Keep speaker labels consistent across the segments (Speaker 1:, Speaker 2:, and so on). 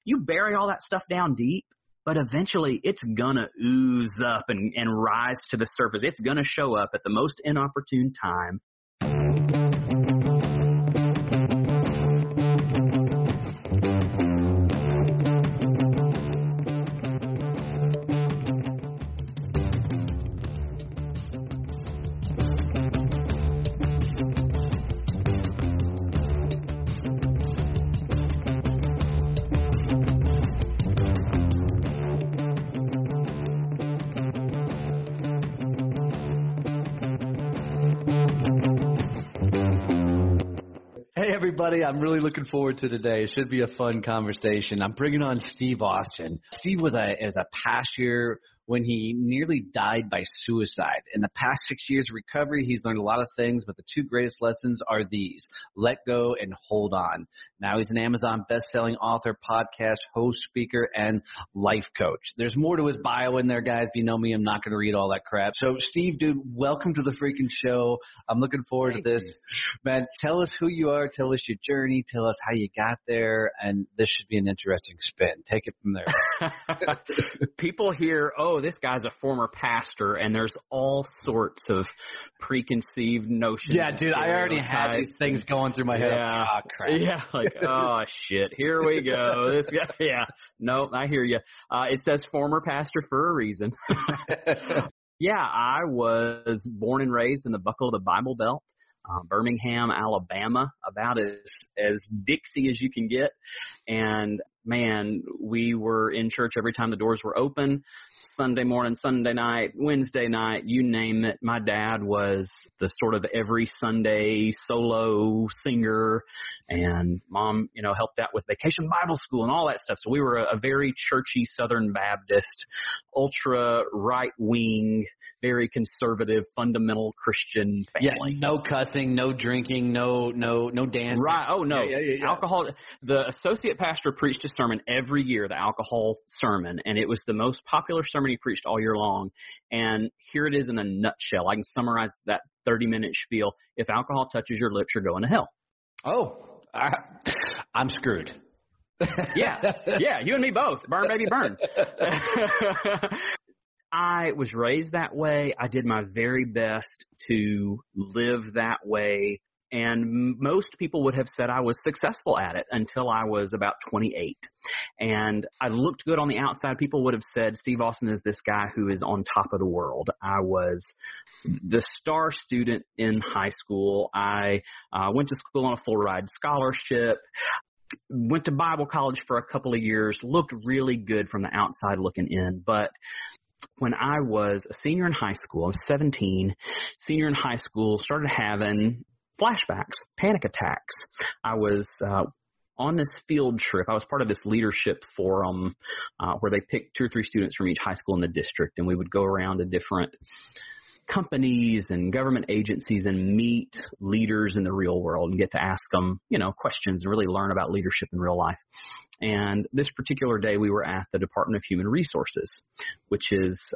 Speaker 1: you bury all that stuff down deep, but eventually it's going to ooze up and rise to the surface. It's going to show up at the most inopportune time.
Speaker 2: Everybody, I'm really looking forward to today. It should be a fun conversation. I'm bringing on Steve Austin. Steve was a pastor when he nearly died by suicide. In the past 6 years of recovery, he's learned a lot of things, but the two greatest lessons are these: let go and hold on. Now he's an Amazon best-selling author, podcast, host, speaker, and life coach. There's more to his bio in there, guys. If you know me, I'm not going to read all that crap. So, Steve, dude, welcome to the freaking show. I'm looking forward to this. Man, tell us who you are. Tell us your journey. Tell us how you got there. And this should be an interesting spin. Take it from there.
Speaker 1: People hear, oh, this guy's a former pastor, and there's all sorts of preconceived notions.
Speaker 2: Yeah, dude, I already had these things going through my head.
Speaker 1: Yeah,
Speaker 2: oh, crap.
Speaker 1: Yeah, like, oh, shit, here we go. This guy, yeah, no, I hear you. It says former pastor for a reason. Yeah, I was born and raised in the buckle of the Bible Belt. Birmingham, Alabama, about as Dixie as you can get. And man, we were in church every time the doors were open. Sunday morning, Sunday night, Wednesday night, you name it. My dad was the sort of every Sunday solo singer, and mom, helped out with Vacation Bible School and all that stuff. So we were a very churchy Southern Baptist, ultra right-wing, very conservative, fundamental Christian family.
Speaker 2: Yeah, no cussing, no drinking, no dancing.
Speaker 1: Right. Oh, no.
Speaker 2: Yeah.
Speaker 1: Alcohol. The associate pastor preached a sermon every year, the alcohol sermon, and it was the most popular sermon he preached all year long. And here it is in a nutshell. I can summarize that 30-minute spiel. If alcohol touches your lips, you're going to hell.
Speaker 2: Oh, I'm screwed.
Speaker 1: Yeah, you and me both. Burn, baby, burn. I was raised that way. I did my very best to live that way. And most people would have said I was successful at it until I was about 28. And I looked good on the outside. People would have said Steve Austin is this guy who is on top of the world. I was the star student in high school. I went to school on a full ride scholarship. Went to Bible college for a couple of years. Looked really good from the outside looking in. But when I was a senior in high school, I was 17, senior in high school, started having flashbacks, panic attacks. I was on this field trip. I was part of this leadership forum where they picked 2 or 3 students from each high school in the district, and we would go around to different companies and government agencies and meet leaders in the real world and get to ask them, questions and really learn about leadership in real life. And this particular day, we were at the Department of Human Resources, which is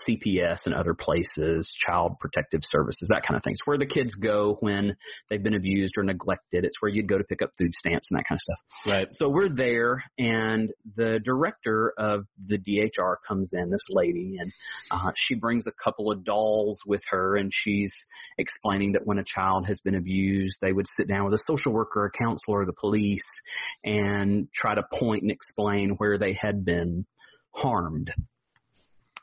Speaker 1: CPS and other places, Child Protective Services, that kind of thing. It's where the kids go when they've been abused or neglected. It's where you'd go to pick up food stamps and that kind of stuff.
Speaker 2: Right.
Speaker 1: So we're there, and the director of the DHR comes in, this lady, and she brings a couple of dolls with her, and she's explaining that when a child has been abused, they would sit down with a social worker, a counselor, or the police, and try to point and explain where they had been harmed.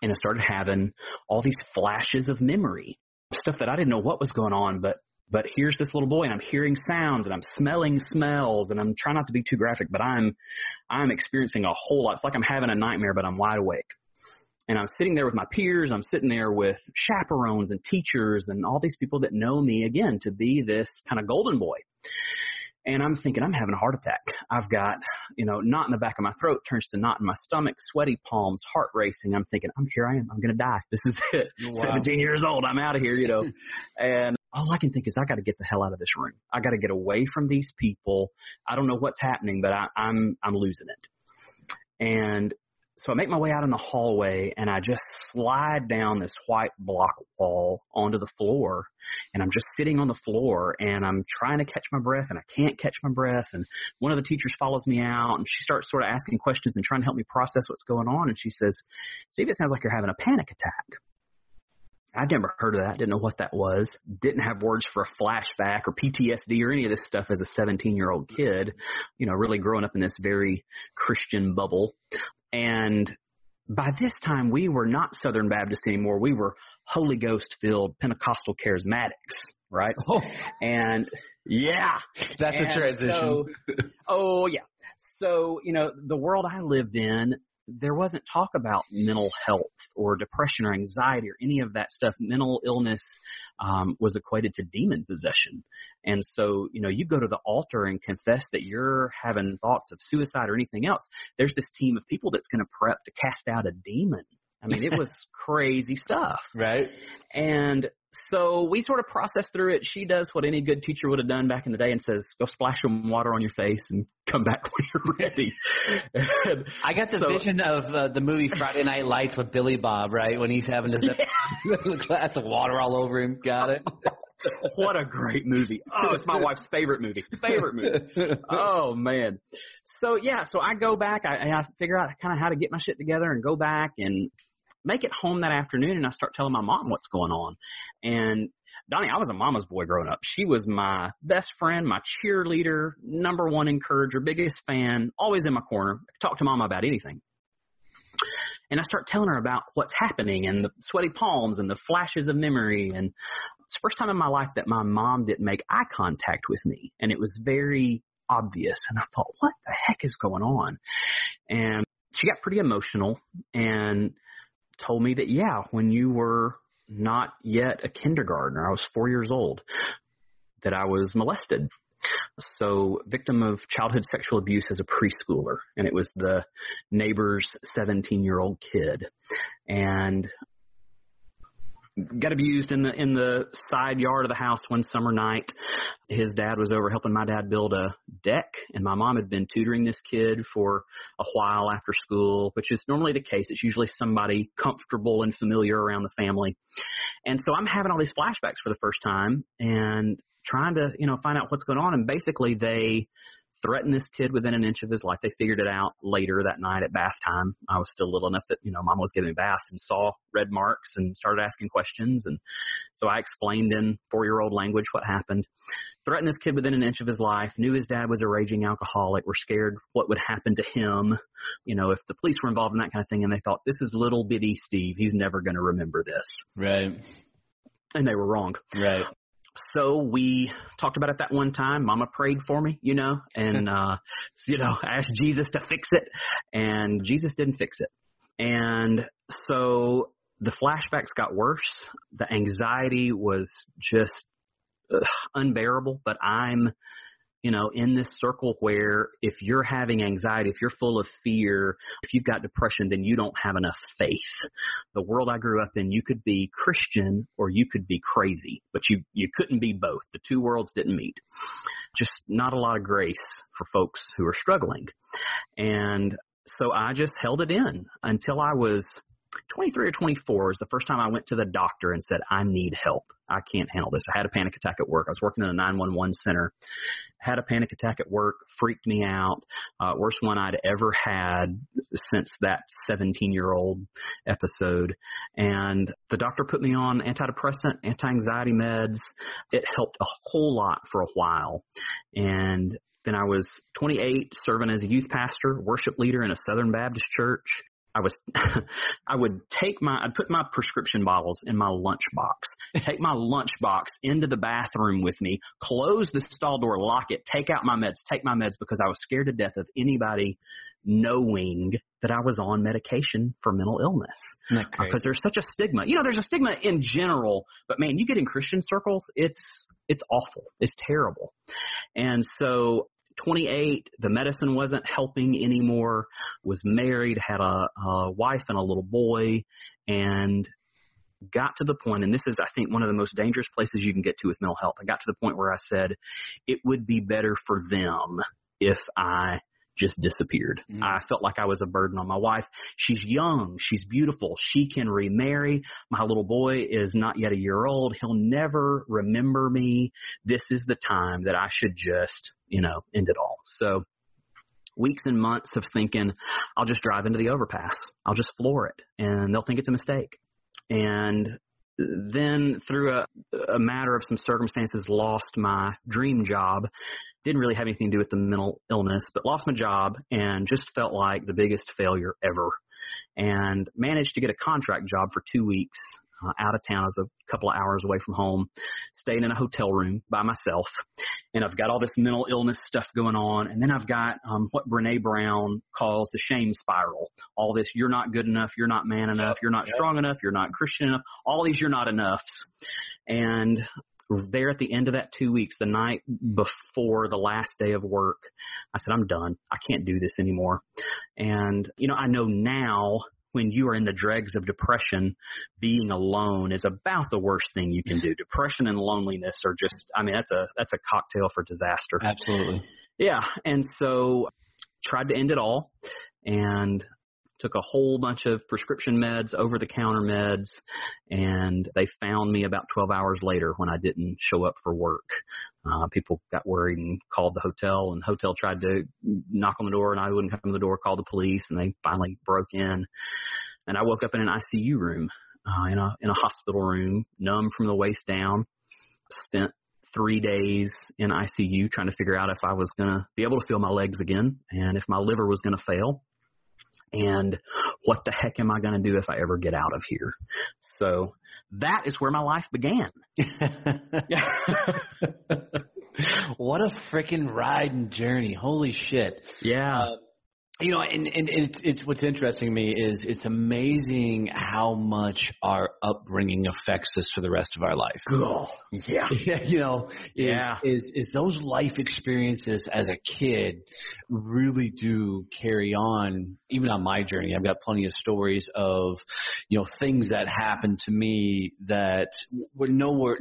Speaker 1: And I started having all these flashes of memory, stuff that I didn't know what was going on, but here's this little boy, and I'm hearing sounds, and I'm smelling smells, and I'm trying not to be too graphic, but I'm experiencing a whole lot. It's like I'm having a nightmare, but I'm wide awake. And I'm sitting there with my peers. I'm sitting there with chaperones and teachers and all these people that know me, again, to be this kind of golden boy. And I'm thinking, I'm having a heart attack. I've got, knot in the back of my throat turns to knot in my stomach, sweaty palms, heart racing. I'm thinking, here I am. I'm going to die. This is it. Wow. 17 years old. I'm out of here, And all I can think is I got to get the hell out of this room. I got to get away from these people. I don't know what's happening, but I'm losing it. And So I make my way out in the hallway and I just slide down this white block wall onto the floor, and I'm just sitting on the floor and I'm trying to catch my breath and I can't catch my breath. And one of the teachers follows me out and she starts sort of asking questions and trying to help me process what's going on. And she says, "Steve, it sounds like you're having a panic attack." I'd never heard of that. Didn't know what that was. Didn't have words for a flashback or PTSD or any of this stuff as a 17-year-old kid, really growing up in this very Christian bubble. And by this time, we were not Southern Baptist anymore. We were Holy Ghost filled Pentecostal charismatics, right?
Speaker 2: Oh.
Speaker 1: And yeah.
Speaker 2: That's a transition.
Speaker 1: So, the world I lived in, there wasn't talk about mental health or depression or anxiety or any of that stuff. Mental illness was equated to demon possession. And so, you go to the altar and confess that you're having thoughts of suicide or anything else. There's this team of people that's going to prep to cast out a demon. I mean, it was crazy stuff.
Speaker 2: Right.
Speaker 1: And so we sort of processed through it. She does what any good teacher would have done back in the day and says, go splash some water on your face and come back when you're ready.
Speaker 2: I got the vision of the movie Friday Night Lights with Billy Bob, right? When he's having his glass of water all over him. Got it?
Speaker 1: What a great movie. Oh, it's my wife's favorite movie. Oh, man. So I go back. I figure out kind of how to get my shit together and go back and make it home that afternoon, and I start telling my mom what's going on. And Donnie, I was a mama's boy growing up. She was my best friend, my cheerleader, number one encourager, biggest fan, always in my corner. Talk to mama about anything. And I start telling her about what's happening and the sweaty palms and the flashes of memory. And it's the first time in my life that my mom didn't make eye contact with me. And it was very obvious. And I thought, what the heck is going on? And she got pretty emotional and told me that, when you were not yet a kindergartner, I was 4 years old, that I was molested. So victim of childhood sexual abuse as a preschooler. And it was the neighbor's 17-year-old kid. And got abused in the side yard of the house one summer night. His dad was over helping my dad build a deck, and my mom had been tutoring this kid for a while after school, which is normally the case. It's usually somebody comfortable and familiar around the family. And so I'm having all these flashbacks for the first time and trying to, find out what's going on. And basically they threatened this kid within an inch of his life. They figured it out later that night at bath time. I was still little enough that, mom was giving me baths and saw red marks and started asking questions. And so I explained in 4-year-old language what happened. Threatened this kid within an inch of his life, knew his dad was a raging alcoholic, were scared what would happen to him, if the police were involved in that kind of thing. And they thought, this is little bitty Steve. He's never going to remember this.
Speaker 2: Right.
Speaker 1: And they were wrong.
Speaker 2: Right.
Speaker 1: So we talked about it that one time. Mama prayed for me, and, asked Jesus to fix it, and Jesus didn't fix it. And so the flashbacks got worse. The anxiety was just unbearable, but I'm, in this circle where if you're having anxiety, if you're full of fear, if you've got depression, then you don't have enough faith. The world I grew up in, you could be Christian or you could be crazy, but you couldn't be both. The two worlds didn't meet. Just not a lot of grace for folks who are struggling. And so I just held it in until I was 23 or 24 is the first time I went to the doctor and said, I need help. I can't handle this. I had a panic attack at work. I was working in a 911 center. Had a panic attack at work, freaked me out. Worst one I'd ever had since that 17-year-old episode. And the doctor put me on antidepressant, anti-anxiety meds. It helped a whole lot for a while. And then I was 28, serving as a youth pastor, worship leader in a Southern Baptist church. I'd put my prescription bottles in my lunchbox, take my lunchbox into the bathroom with me, close the stall door, lock it, take out my meds, take my meds because I was scared to death of anybody knowing that I was on medication for mental illness. Because there's such a stigma. There's a stigma in general, but man, you get in Christian circles, it's awful. It's terrible. And so 28, the medicine wasn't helping anymore, was married, had a wife and a little boy, and got to the point, and this is, I think, one of the most dangerous places you can get to with mental health. I got to the point where I said, it would be better for them if I just disappeared. I felt like I was a burden on my wife. She's young. She's beautiful. She can remarry. My little boy is not yet a year old. He'll never remember me. This is the time that I should just, end it all. So weeks and months of thinking, I'll just drive into the overpass. I'll just floor it and they'll think it's a mistake. And then through a matter of some circumstances, lost my dream job. Didn't really have anything to do with the mental illness, but lost my job and just felt like the biggest failure ever. And managed to get a contract job for 2 weeks out of town. I was a couple of hours away from home, staying in a hotel room by myself. And I've got all this mental illness stuff going on. And then I've got what Brene Brown calls the shame spiral. All this, you're not good enough, you're not man enough, you're not strong enough, you're not Christian enough, all these you're not enoughs. And there at the end of that 2 weeks, the night before the last day of work, I said, I'm done. I can't do this anymore. And, I know now when you are in the dregs of depression, being alone is about the worst thing you can do. Depression and loneliness are just, that's a cocktail for disaster.
Speaker 2: Absolutely.
Speaker 1: Yeah. And so tried to end it all and took a whole bunch of prescription meds, over-the-counter meds, and they found me about 12 hours later when I didn't show up for work. People got worried and called the hotel, and the hotel tried to knock on the door, and I wouldn't come to the door, called the police, and they finally broke in. And I woke up in an ICU room, in a hospital room, numb from the waist down. Spent 3 days in ICU trying to figure out if I was going to be able to feel my legs again and if my liver was going to fail. And what the heck am I going to do if I ever get out of here? So that is where my life began.
Speaker 2: What a freaking ride and journey. Holy shit.
Speaker 1: Yeah.
Speaker 2: And it's what's interesting to me is it's amazing how much our upbringing affects us for the rest of our life.
Speaker 1: Oh, yeah.
Speaker 2: Is those life experiences as a kid really do carry on, even on my journey. I've got plenty of stories of, things that happened to me that were nowhere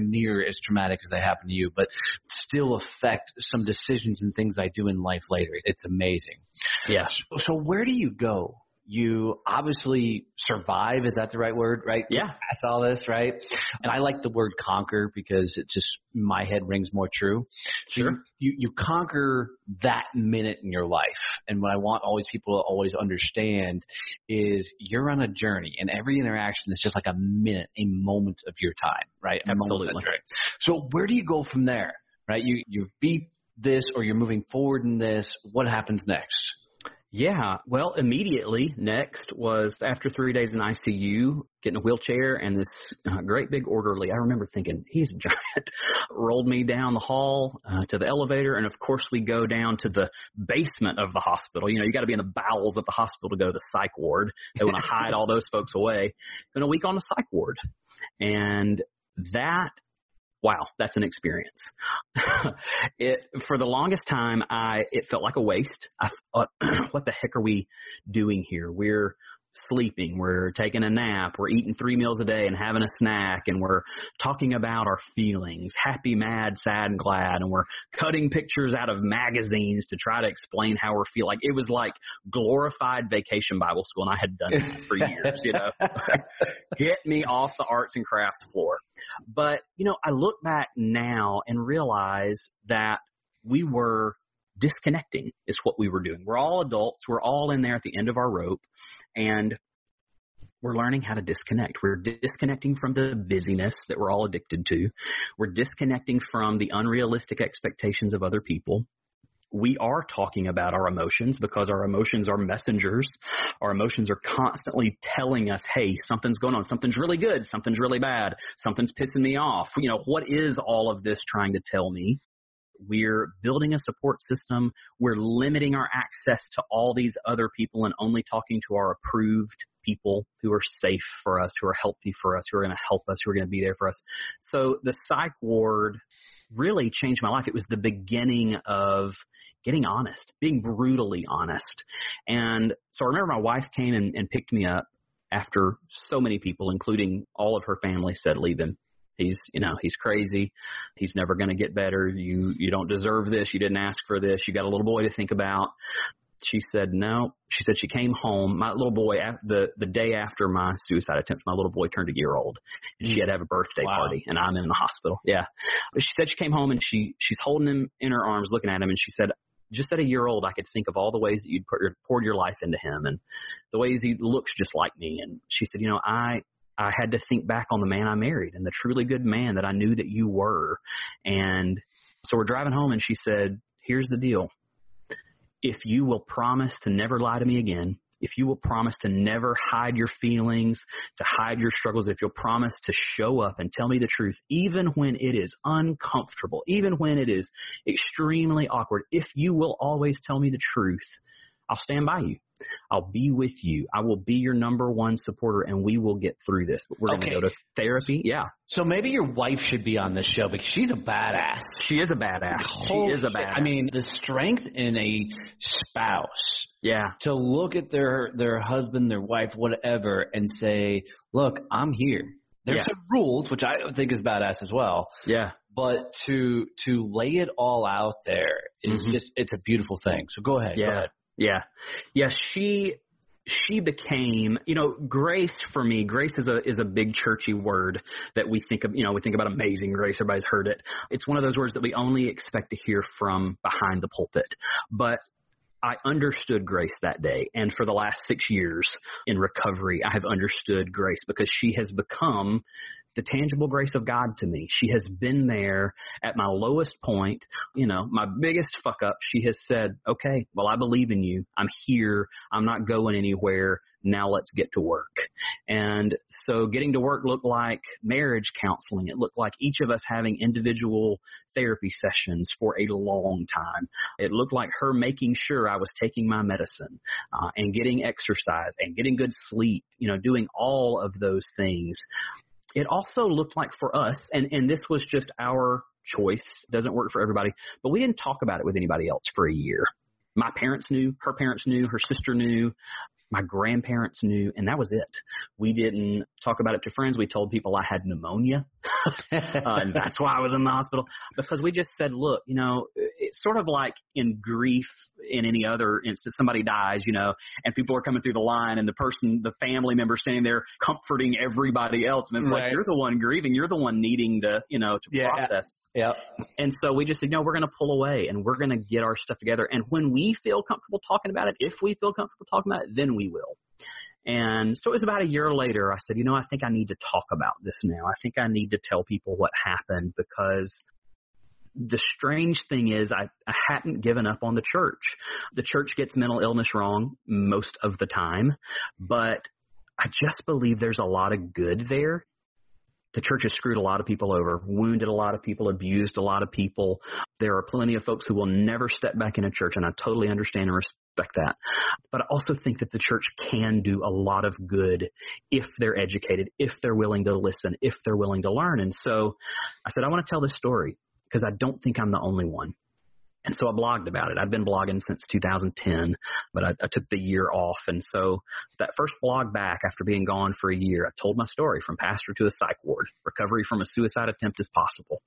Speaker 2: near as traumatic as they happened to you, but still affect some decisions and things I do in life later. It's amazing.
Speaker 1: Yes.
Speaker 2: So where do you go? You obviously survive. Is that the right word, right?
Speaker 1: Yeah.
Speaker 2: That's all this, right? And I like the word conquer because it just, my head rings more true.
Speaker 1: Sure.
Speaker 2: You conquer that minute in your life. And what I want always people to always understand is you're on a journey and every interaction is just like a minute, a moment of your time, right?
Speaker 1: Absolutely.
Speaker 2: So where do you go from there, right? You've beat this or you're moving forward in this. What happens next?
Speaker 1: Yeah. Well, immediately next was after 3 days in ICU, getting a wheelchair and this great big orderly. I remember thinking, he's a giant, rolled me down the hall to the elevator. And of course we go down to the basement of the hospital. You got to be in the bowels of the hospital to go to the psych ward. They want to hide all those folks away. Then a week on the psych ward. And wow, that's an experience. For the longest time, it felt like a waste. I thought, what the heck are we doing here? We're sleeping, we're taking a nap, we're eating 3 meals a day and having a snack, and we're talking about our feelings, happy, mad, sad, and glad, and we're cutting pictures out of magazines to try to explain how we're feeling. Like, it was like glorified vacation Bible school, and I had done that for years, Get me off the arts and crafts floor. But, I look back now and realize that we were disconnecting is what we were doing. We're all adults. We're all in there at the end of our rope, and we're learning how to disconnect. We're disconnecting from the busyness that we're all addicted to. We're disconnecting from the unrealistic expectations of other people. We are talking about our emotions because our emotions are messengers. Our emotions are constantly telling us, hey, something's going on. Something's really good. Something's really bad. Something's pissing me off. What is all of this trying to tell me? We're building a support system. We're limiting our access to all these other people and only talking to our approved people who are safe for us, who are healthy for us, who are going to help us, who are going to be there for us. So the psych ward really changed my life. It was the beginning of getting honest, being brutally honest. And so I remember my wife came and picked me up after so many people, including all of her family, said, leave him. he's crazy. He's never going to get better. You don't deserve this. You didn't ask for this. You got a little boy to think about. She said, no. She said she came home. My little boy, the day after my suicide attempt, my little boy turned a year old. And she had to have a birthday party, and I'm in the hospital. Yeah. But she said she came home, and she's holding him in her arms, looking at him, and she said, just at a year old, I could think of all the ways that you'd poured your life into him and the ways he looks just like me. And she said, I had to think back on the man I married and the truly good man that I knew that you were. And so we're driving home, and she said, here's the deal. If you will promise to never lie to me again, if you will promise to never hide your feelings, to hide your struggles, if you'll promise to show up and tell me the truth, even when it is uncomfortable, even when it is extremely awkward, if you will always tell me the truth, I'll stand by you. I'll be with you. I will be your number one supporter, and we will get through this. But we're going to go to therapy. Yeah.
Speaker 2: So maybe your wife should be on this show because she's a badass.
Speaker 1: She is a badass. She is a badass.
Speaker 2: I mean, the strength in a spouse.
Speaker 1: Yeah.
Speaker 2: To look at their husband, their wife, whatever, and say, look, I'm here. There's some rules, which I think is badass as well.
Speaker 1: Yeah.
Speaker 2: But to lay it all out there is just, it's a beautiful thing. So go ahead.
Speaker 1: Yeah.
Speaker 2: Go ahead.
Speaker 1: Yeah. Yeah. She became, grace for me. Grace is a big churchy word that we think of, we think about amazing grace. Everybody's heard it. It's one of those words that we only expect to hear from behind the pulpit. But I understood grace that day. And for the last 6 years in recovery, I have understood grace because she has become the tangible grace of God to me. She has been there at my lowest point, my biggest fuck up. She has said, okay, well, I believe in you. I'm here. I'm not going anywhere. Now let's get to work. And so getting to work looked like marriage counseling. It looked like each of us having individual therapy sessions for a long time. It looked like her making sure I was taking my medicine and getting exercise and getting good sleep, doing all of those things. It also looked like for us, and this was just our choice, doesn't work for everybody, but we didn't talk about it with anybody else for a year. My parents knew, her sister knew, my grandparents knew, and that was it. We didn't talk about it to friends. We told people I had pneumonia, and that's why I was in the hospital, because we just said, look, it's sort of like in grief in any other instance, somebody dies, and people are coming through the line, and the family member standing there comforting everybody else. And it's like, you're the one grieving. You're the one needing to process.
Speaker 2: Yeah.
Speaker 1: And so we just said, we're going to pull away and we're going to get our stuff together. And when we feel comfortable talking about it, if we feel comfortable talking about it, then we will. And so it was about a year later, I said, I think I need to talk about this now. I think I need to tell people what happened, because the strange thing is I hadn't given up on the church. The church gets mental illness wrong most of the time, but I just believe there's a lot of good there. The church has screwed a lot of people over, wounded a lot of people, abused a lot of people. There are plenty of folks who will never step back in a church, and I totally understand and respect that. But I also think that the church can do a lot of good if they're educated, if they're willing to listen, if they're willing to learn. And so I said, I want to tell this story because I don't think I'm the only one. And so I blogged about it. I've been blogging since 2010, but I took the year off. And so that first blog back after being gone for a year, I told my story from pastor to a psych ward. Recovery from a suicide attempt is possible.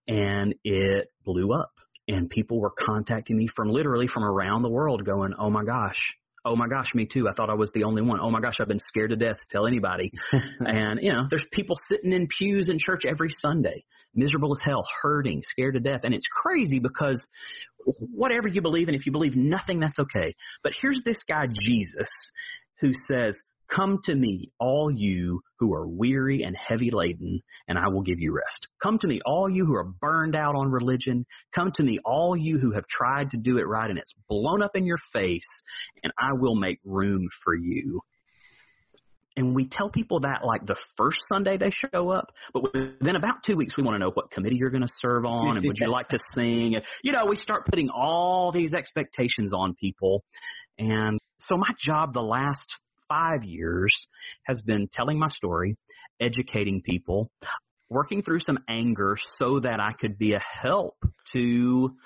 Speaker 1: And it blew up. And people were contacting me from around the world going, oh my gosh, me too. I thought I was the only one. Oh my gosh, I've been scared to death to tell anybody. And, there's people sitting in pews in church every Sunday, miserable as hell, hurting, scared to death. And it's crazy because whatever you believe in, if you believe nothing, that's okay. But here's this guy, Jesus, who says, come to me, all you who are weary and heavy laden, and I will give you rest. Come to me, all you who are burned out on religion. Come to me, all you who have tried to do it right and it's blown up in your face, and I will make room for you. And we tell people that like the first Sunday they show up, but within about 2 weeks, we want to know what committee you're going to serve on, and would you like to sing? And, we start putting all these expectations on people. And so my job the last 5 years has been telling my story, educating people, working through some anger so that I could be a help to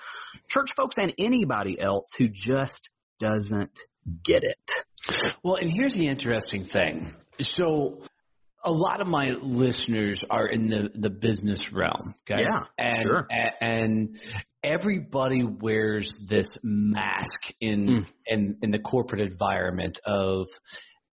Speaker 1: church folks and anybody else who just doesn't get it.
Speaker 2: Well, and here's the interesting thing. So A lot of my listeners are in the business realm. Okay.
Speaker 1: Yeah, sure.
Speaker 2: And everybody wears this mask in the corporate environment of,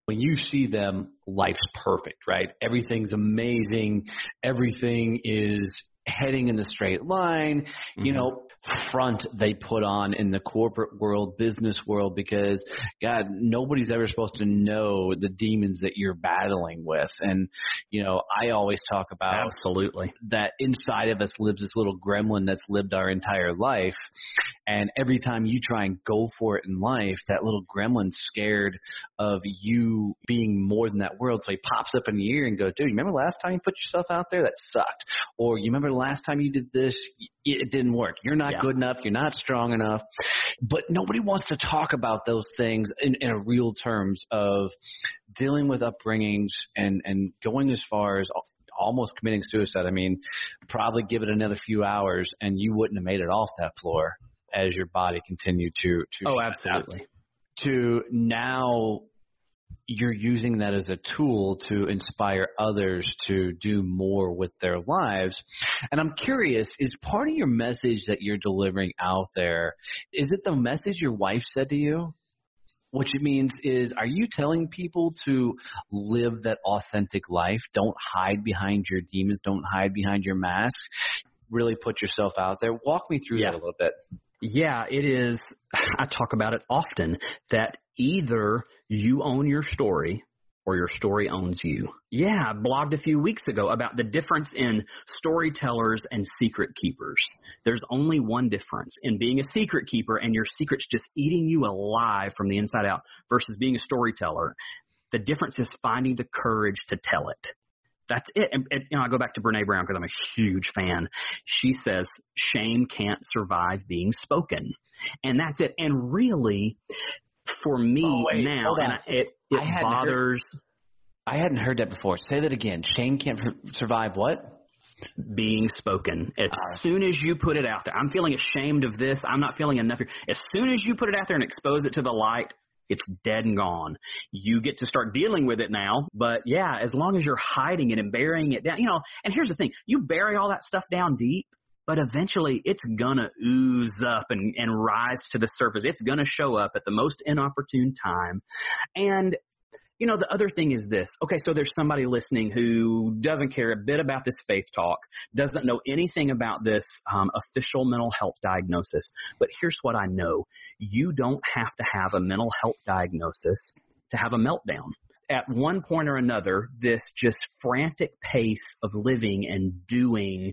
Speaker 2: when you see them, life's perfect, right? Everything's amazing. Everything is heading in the straight line. You know, front they put on in the corporate world, business world, because God, nobody's ever supposed to know the demons that you're battling with. And, you know, I always talk about
Speaker 1: absolutely
Speaker 2: that inside of us lives this little gremlin that's lived our entire life. And every time you try and go for it in life, that little gremlin's scared of you being more than that world. So he pops up in the ear and goes, dude, you remember last time you put yourself out there? That sucked. Or you remember the last time you did this? It didn't work. You're not good enough. You're not strong enough. But nobody wants to talk about those things in a real terms of dealing with upbringings and going as far as almost committing suicide. I mean, probably give it another few hours and you wouldn't have made it off that floor as your body continued to
Speaker 1: oh, absolutely.
Speaker 2: To now you're using that as a tool to inspire others to do more with their lives. And I'm curious, is part of your message that you're delivering out there, is it the message your wife said to you? Which it means is, are you telling people to live that authentic life? Don't hide behind your demons. Don't hide behind your mask. Really put yourself out there. Walk me through that a little bit.
Speaker 1: Yeah, it is. I talk about it often that either you own your story or your story owns you. Yeah, I blogged a few weeks ago about the difference in storytellers and secret keepers. There's only one difference in being a secret keeper and your secret's just eating you alive from the inside out versus being a storyteller. The difference is finding the courage to tell it. That's it. And you know, I go back to Brene Brown because I'm a huge fan. She says, shame can't survive being spoken. And that's it. And really, for me now, and it bothers.
Speaker 2: I hadn't heard that before. Say that again. Shame can't survive what?
Speaker 1: Being spoken. As soon as you put it out there, I'm feeling ashamed of this. I'm not feeling enough. As soon as you put it out there and expose it to the light, it's dead and gone. You get to start dealing with it now. But yeah, as long as you're hiding it and burying it down, you know, and here's the thing, you bury all that stuff down deep, but eventually it's gonna ooze up and rise to the surface. It's gonna show up at the most inopportune time. And you know, the other thing is this. Okay, so there's somebody listening who doesn't care a bit about this faith talk, doesn't know anything about this official mental health diagnosis. But here's what I know. You don't have to have a mental health diagnosis to have a meltdown. At one point or another, this just frantic pace of living and doing,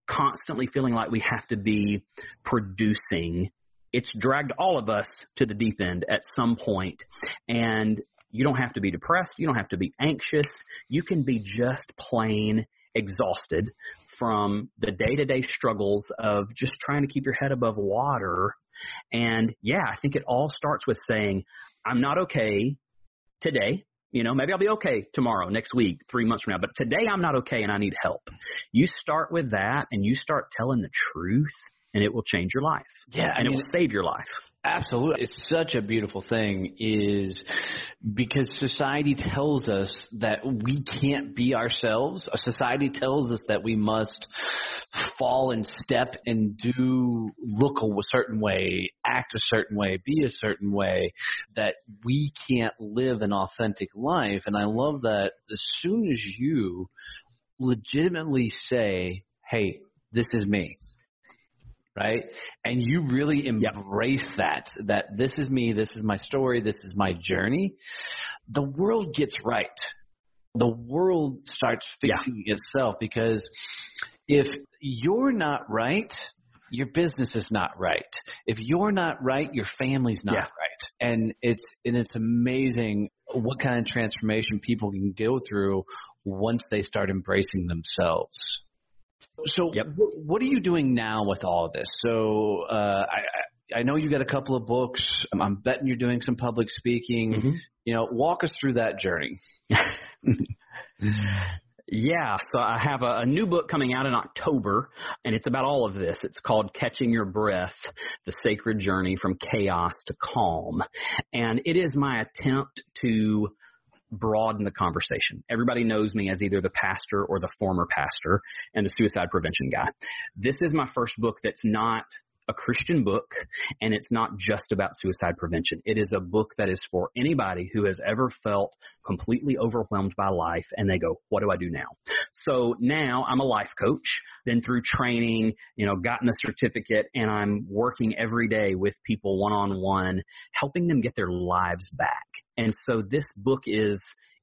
Speaker 1: constantly feeling like we have to be producing, it's dragged all of us to the deep end at some point. And you don't have to be depressed. You don't have to be anxious. You can be just plain exhausted from the day-to-day struggles of just trying to keep your head above water. And yeah, I think it all starts with saying, I'm not okay today. You know, maybe I'll be okay tomorrow, next week, 3 months from now. But today I'm not okay and I need help. You start with that and you start telling the truth and it will change your life.
Speaker 2: Yeah.
Speaker 1: And it will save your life.
Speaker 2: Absolutely. It's such a beautiful thing is because society tells us that we can't be ourselves. Society tells us that we must fall in step and look a certain way, act a certain way, be a certain way, that we can't live an authentic life. And I love that as soon as you legitimately say, hey, this is me. Right? And you really embrace that this is me, this is my story, this is my journey. The world gets right. The world starts fixing itself because if you're not right, your business is not right. If you're not right, your family's not right. And it's amazing what kind of transformation people can go through once they start embracing themselves. So what are you doing now with all of this? So I know you got a couple of books. I'm betting you're doing some public speaking. Mm-hmm. You know, walk us through that journey.
Speaker 1: Yeah, so I have a new book coming out in October, and it's about all of this. It's called Catching Your Breath, The Sacred Journey from Chaos to Calm. And it is my attempt to broaden the conversation. Everybody knows me as either the pastor or the former pastor and the suicide prevention guy. This is my first book that's not a Christian book, and it's not just about suicide prevention. It is a book that is for anybody who has ever felt completely overwhelmed by life and they go, what do I do now? So now I'm a life coach, been through training, gotten a certificate, and I'm working every day with people one-on-one, helping them get their lives back. And so this book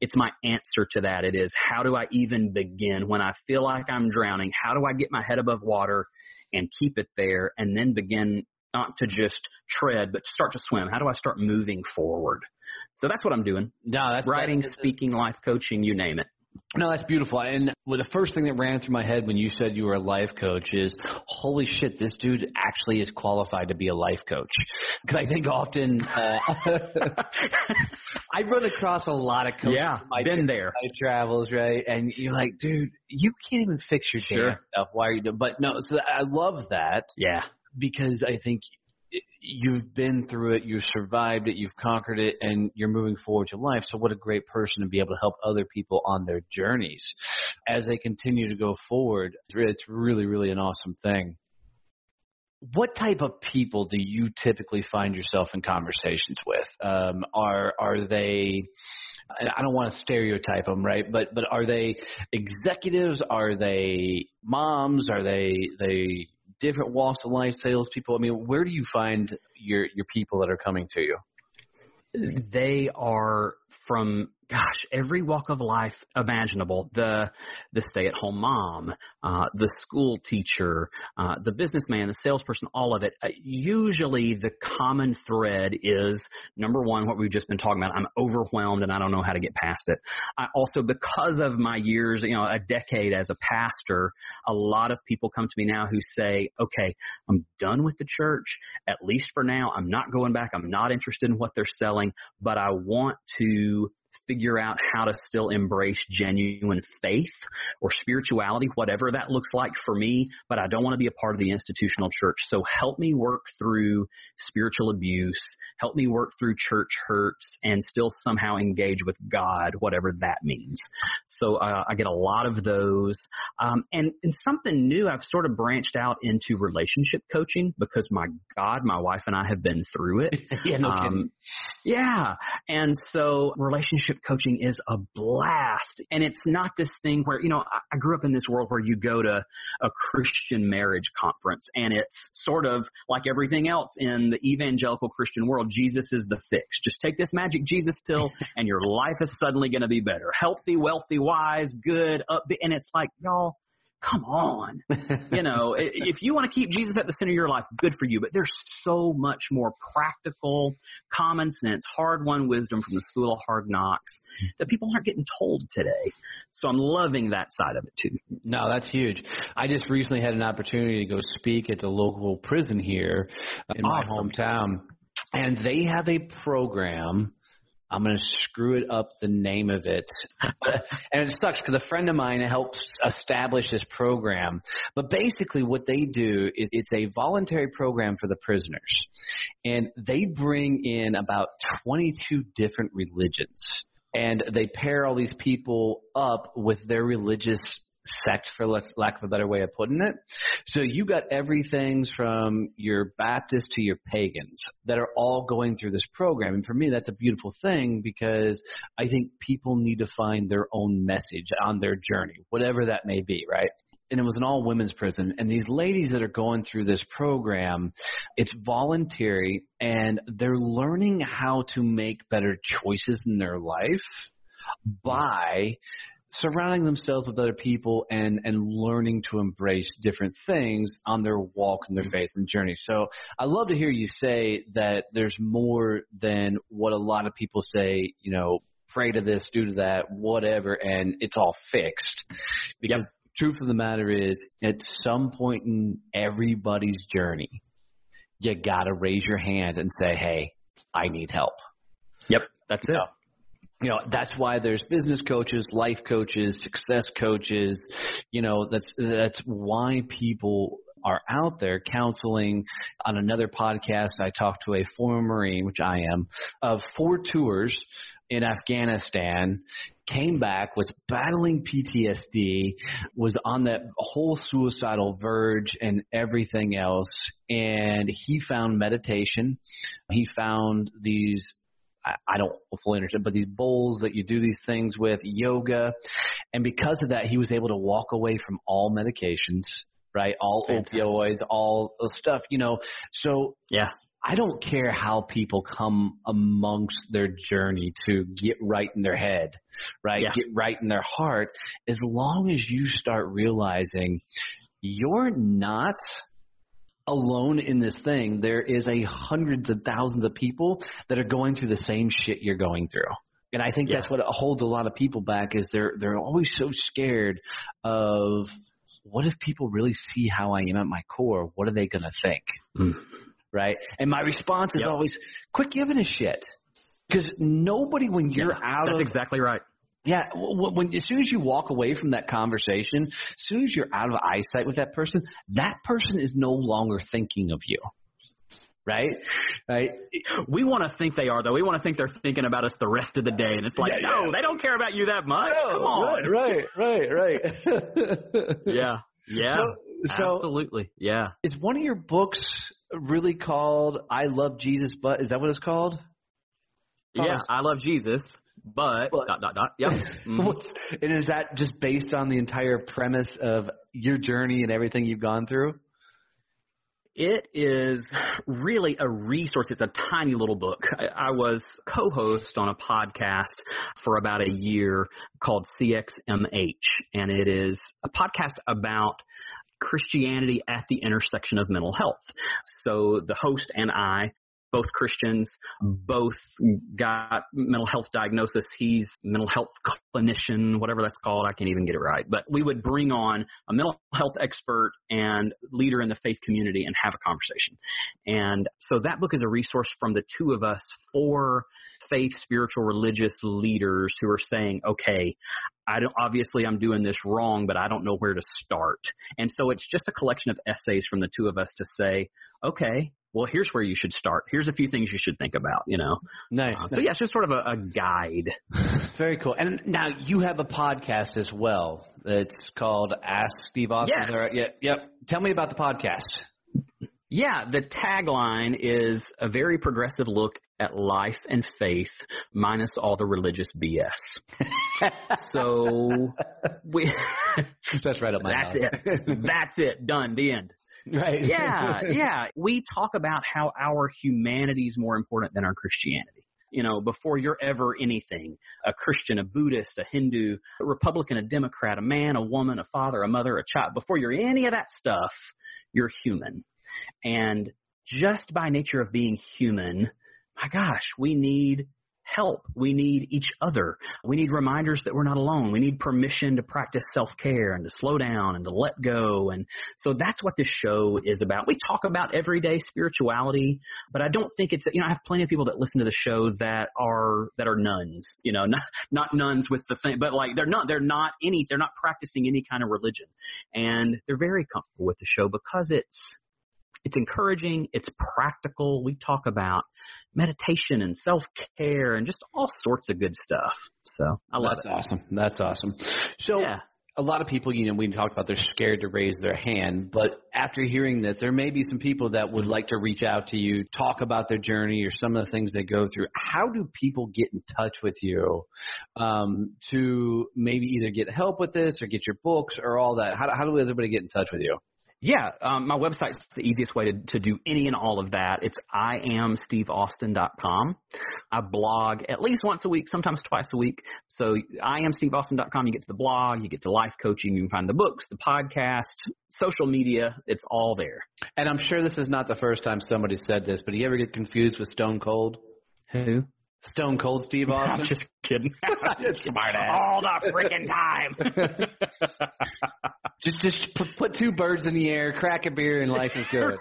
Speaker 1: it's my answer to that. It is, how do I even begin when I feel like I'm drowning? How do I get my head above water and keep it there, and then begin not to just tread, but to start to swim? How do I start moving forward? So that's what I'm doing.
Speaker 2: No, that's
Speaker 1: writing, speaking, life coaching, you name it.
Speaker 2: No, that's beautiful. And the first thing that ran through my head when you said you were a life coach is, holy shit, this dude actually is qualified to be a life coach. Because I think often I run across a lot of coaches.
Speaker 1: Yeah, been there.
Speaker 2: My travels, right? And you're like, dude, you can't even fix your damn stuff. Why are you doing? But no, so I love that.
Speaker 1: Yeah.
Speaker 2: Because I think you've been through it, you've survived it, you've conquered it, and you're moving forward to life. So what a great person to be able to help other people on their journeys as they continue to go forward. It's really, really an awesome thing. What type of people do you typically find yourself in conversations with? Are they, I don't want to stereotype them, right? But are they executives? Are they moms? Are they different walks of life, salespeople? I mean, where do you find your people that are coming to you?
Speaker 1: They are from, every walk of life imaginable. The stay-at-home mom, the school teacher, the businessman, the salesperson, all of it. Usually the common thread is, number one, what we've just been talking about. I'm overwhelmed and I don't know how to get past it. I also, because of my years, a decade as a pastor, a lot of people come to me now who say, okay, I'm done with the church, at least for now. I'm not going back. I'm not interested in what they're selling, but I want to figure out how to still embrace genuine faith or spirituality, whatever that looks like for me, but I don't want to be a part of the institutional church. So help me work through spiritual abuse, help me work through church hurts, and still somehow engage with God, whatever that means. So I get a lot of those. And something new, I've sort of branched out into relationship coaching because, my God, my wife and I have been through it.
Speaker 2: Yeah, no kidding.
Speaker 1: Yeah. And so relationship coaching is a blast. And it's not this thing where, I grew up in this world where you go to a Christian marriage conference and it's sort of like everything else in the evangelical Christian world. Jesus is the fix. Just take this magic Jesus pill and your life is suddenly going to be better. Healthy, wealthy, wise, good, upbeat. And it's like, y'all, come on. If you want to keep Jesus at the center of your life, good for you. But there's so much more practical, common sense, hard-won wisdom from the school of hard knocks that people aren't getting told today. So I'm loving that side of it too.
Speaker 2: No, that's huge. I just recently had an opportunity to go speak at the local prison here in my hometown. And they have a program. I'm going to screw it up, the name of it. And it sucks because a friend of mine helped establish this program. But basically what they do is it's a voluntary program for the prisoners. And they bring in about 22 different religions. And they pair all these people up with their religious sect, for lack of a better way of putting it. So you got everything from your Baptist to your pagans that are all going through this program. And for me, that's a beautiful thing because I think people need to find their own message on their journey, whatever that may be, right? And it was an all-women's prison. And these ladies that are going through this program, it's voluntary, and they're learning how to make better choices in their life by surrounding themselves with other people and learning to embrace different things on their walk and their faith and journey. So I love to hear you say that there's more than what a lot of people say, pray to this, do to that, whatever, and it's all fixed. Because the truth of the matter is, at some point in everybody's journey, you got to raise your hand and say, hey, I need help.
Speaker 1: Yep, that's it.
Speaker 2: That's why there's business coaches, life coaches, success coaches. That's why people are out there counseling. On another podcast, I talked to a former Marine, which I am, of 4 tours in Afghanistan, came back, was battling PTSD, was on that whole suicidal verge and everything else. And he found meditation. He found these, I don't fully understand, but these bowls that you do these things with, yoga. And because of that, he was able to walk away from all medications, right? All opioids, all the stuff, So yeah, I don't care how people come amongst their journey to get right in their head, right? Yeah. Get right in their heart. As long as you start realizing you're not alone in this thing, there is hundreds of thousands of people that are going through the same shit you're going through. And I think that's what holds a lot of people back is they're always so scared of what if people really see how I am at my core? What are they going to think? Right? And my response is always, quit giving a shit. Because nobody, when you're
Speaker 1: that's exactly right.
Speaker 2: Yeah, as soon as you walk away from that conversation, as soon as you're out of eyesight with that person is no longer thinking of you. Right?
Speaker 1: We want to think they are, though. We want to think they're thinking about us the rest of the day. And it's like, no, they don't care about you that much. No, come on.
Speaker 2: Right.
Speaker 1: Yeah. So, absolutely. Yeah.
Speaker 2: Is one of your books really called I Love Jesus, But? Is that what it's called?
Speaker 1: Yeah, I Love Jesus, but. Yep.
Speaker 2: Mm-hmm. And is that just based on the entire premise of your journey and everything you've gone through?
Speaker 1: It is really a resource. It's a tiny little book. I was co-host on a podcast for about a year called CXMH, and it is a podcast about Christianity at the intersection of mental health. So the host and I, both Christians, both got mental health diagnosis. He's a mental health clinician, whatever that's called. I can't even get it right. But we would bring on a mental health expert and leader in the faith community and have a conversation. And so that book is a resource from the two of us for faith, spiritual, religious leaders who are saying, okay, obviously I'm doing this wrong, but I don't know where to start. And so it's just a collection of essays from the two of us to say, okay, well, here's where you should start. Here's a few things you should think about,
Speaker 2: Nice.
Speaker 1: So yeah, it's just sort of a guide.
Speaker 2: Very cool. And now you have a podcast as well. It's called Ask Steve Austin.
Speaker 1: Yes.
Speaker 2: Yep. Tell me about the podcast.
Speaker 1: Yeah, the tagline is a very progressive look at life and faith minus all the religious BS. So
Speaker 2: that's right up my
Speaker 1: alley. That's it. Done. The end.
Speaker 2: Right.
Speaker 1: Yeah. We talk about how our humanity is more important than our Christianity. Before you're ever anything, a Christian, a Buddhist, a Hindu, a Republican, a Democrat, a man, a woman, a father, a mother, a child, before you're any of that stuff, you're human. And just by nature of being human, my gosh, we need help. We need each other. We need reminders that we're not alone. We need permission to practice self-care and to slow down and to let go. And so that's what this show is about. We talk about everyday spirituality, but I don't think it's, I have plenty of people that listen to the show that are nuns, not nuns with the thing, but like they're not practicing any kind of religion. And they're very comfortable with the show because it's encouraging. It's practical. We talk about meditation and self-care and just all sorts of good stuff. So I love it.
Speaker 2: That's awesome. So a lot of people, we talked about they're scared to raise their hand, but after hearing this, there may be some people that would like to reach out to you, talk about their journey or some of the things they go through. How do people get in touch with you to maybe either get help with this or get your books or all that? How does everybody get in touch with you?
Speaker 1: Yeah, my website's the easiest way to do any and all of that. It's IamSteveAustin.com. I blog at least once a week, sometimes twice a week. So IamSteveAustin.com, you get to the blog, you get to life coaching, you can find the books, the podcast, social media. It's all there.
Speaker 2: And I'm sure this is not the first time somebody said this, but do you ever get confused with Stone Cold?
Speaker 1: Who?
Speaker 2: Stone Cold Steve Austin?
Speaker 1: I'm just kidding.
Speaker 2: Smart ass.
Speaker 1: All the freaking time.
Speaker 2: Just put two birds in the air, crack a beer, and life is good.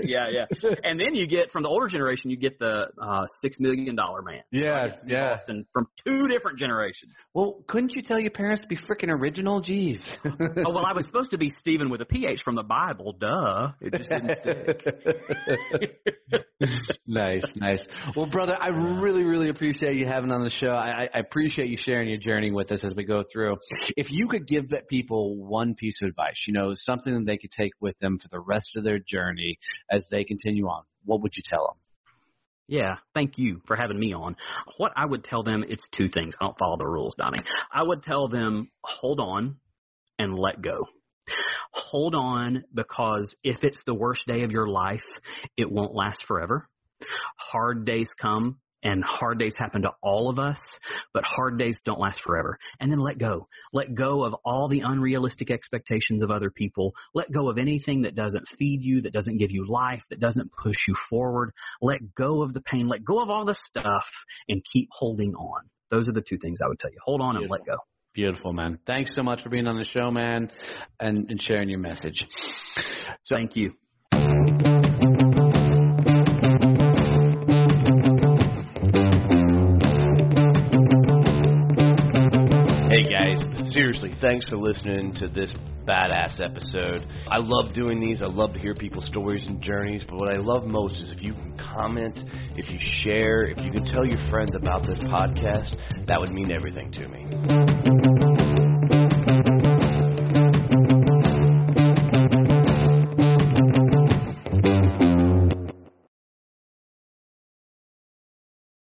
Speaker 1: Yeah. And then you get, from the older generation, you get the $6 million man.
Speaker 2: Yeah.
Speaker 1: Boston, from two different generations.
Speaker 2: Well, couldn't you tell your parents to be freaking original? Jeez.
Speaker 1: Oh, well, I was supposed to be Stephen with a PH from the Bible. Duh. It just didn't stick.
Speaker 2: Nice. Well, brother, I really appreciate you having on the show. I appreciate you sharing your journey with us as we go through. If you could give people one piece of advice, something that they could take with them for the rest of their journey as they continue on, what would you tell them?
Speaker 1: Yeah, thank you for having me on. What I would tell them, it's two things. I don't follow the rules, Donnie. I would tell them, hold on and let go. Hold on, because if it's the worst day of your life, it won't last forever. Hard days come, and hard days happen to all of us, but hard days don't last forever. And then let go. Let go of all the unrealistic expectations of other people. Let go of anything that doesn't feed you, that doesn't give you life, that doesn't push you forward. Let go of the pain. Let go of all the stuff and keep holding on. Those are the two things I would tell you. Hold on and let go.
Speaker 2: Beautiful, man. Thanks so much for being on the show, man, and sharing your message. So,
Speaker 1: thank you.
Speaker 3: Hey guys, seriously, thanks for listening to this badass episode. I love doing these. I love to hear people's stories and journeys, but what I love most is if you can comment, if you share, if you can tell your friends about this podcast, that would mean everything to me.